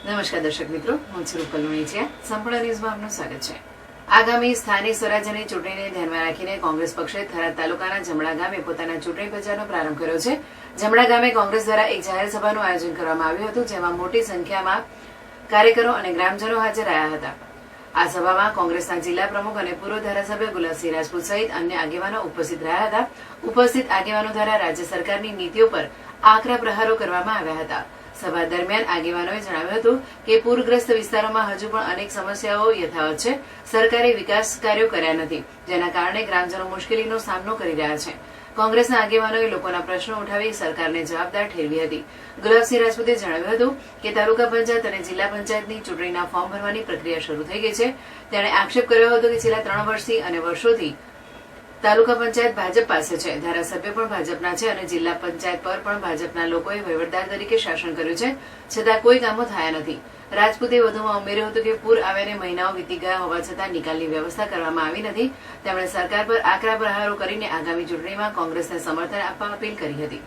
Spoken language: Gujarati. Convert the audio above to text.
નમસ્કાર દર્શક મિત્રો, હું છું રૂપલ વણિચિયા. સંપૂર્ણ ન્યૂઝમાં આપનું સ્વાગત છે. આગામી સ્થાનિક સ્વરાજ્યની ચૂંટણીને ધ્યાનમાં રાખીને કોંગ્રેસ પક્ષે થરાદ તાલુકાના જમણા ગામે પોતાના ચૂંટણી પ્રચારનો પ્રારંભ કર્યો છે. જમણા ગામે કોંગ્રેસ દ્વારા એક જાહેર સભાનું આયોજન કરવામાં આવ્યું હતું, જેમાં મોટી સંખ્યામાં કાર્યકરો અને ગ્રામજનો હાજર રહ્યા હતા. આ સભામાં કોંગ્રેસના જિલ્લા પ્રમુખ અને પૂર્વ ધારાસભ્ય ગુલાબસિંહ રાજપૂત સહિત અન્ય આગેવાનો ઉપસ્થિત રહ્યા હતા. ઉપસ્થિત આગેવાનો દ્વારા રાજ્ય સરકારની નીતિઓ પર આકરા પ્રહારો કરવામાં આવ્યા હતા. સભા દરમિયાન આગેવાનોએ જણાવ્યું હતું કે પૂરગ્રસ્ત વિસ્તારોમાં હજુ પણ અનેક સમસ્યાઓ યથાવત છે. સરકારે વિકાસ કાર્યો કર્યા નથી, જેના કારણે ગ્રામજનો મુશ્કેલીનો સામનો કરી રહ્યા છે. કોંગ્રેસના આગેવાનોએ લોકોના પ્રશ્નો ઉઠાવી સરકારને જવાબદાર ઠેરવી હતી. ગુલાબસિંહ રાજપૂતે જણાવ્યું હતું કે તાલુકા પંચાયત અને જિલ્લા પંચાયતની ચૂંટણીના ફોર્મ ભરવાની પ્રક્રિયા શરૂ થઈ ગઈ છે. તેણે આક્ષેપ કર્યો હતો કે છેલ્લા 3 વર્ષથી અને વર્ષોથી તાલુકા પંચાયત ભાજપ પાસે છે, ધારાસભ્ય પણ ભાજપના છે અને જિલ્લા પંચાયત પર પણ ભાજપના લોકોએ વહીવટદાર તરીકે શાસન કર્યું છે, છતાં કોઈ કામો થયા નથી. રાજપૂતે વધુમાં ઉમેર્યું હતું કે પૂર આવ્યાને મહિનાઓ વીતી ગયા હોવા છતાં નિકાલની વ્યવસ્થા કરવામાં આવી નથી. તેમણે સરકાર પર આકરા પ્રહારો કરીને આગામી ચૂંટણીમાં કોંગ્રેસને સમર્થન આપવા અપીલ કરી હતી.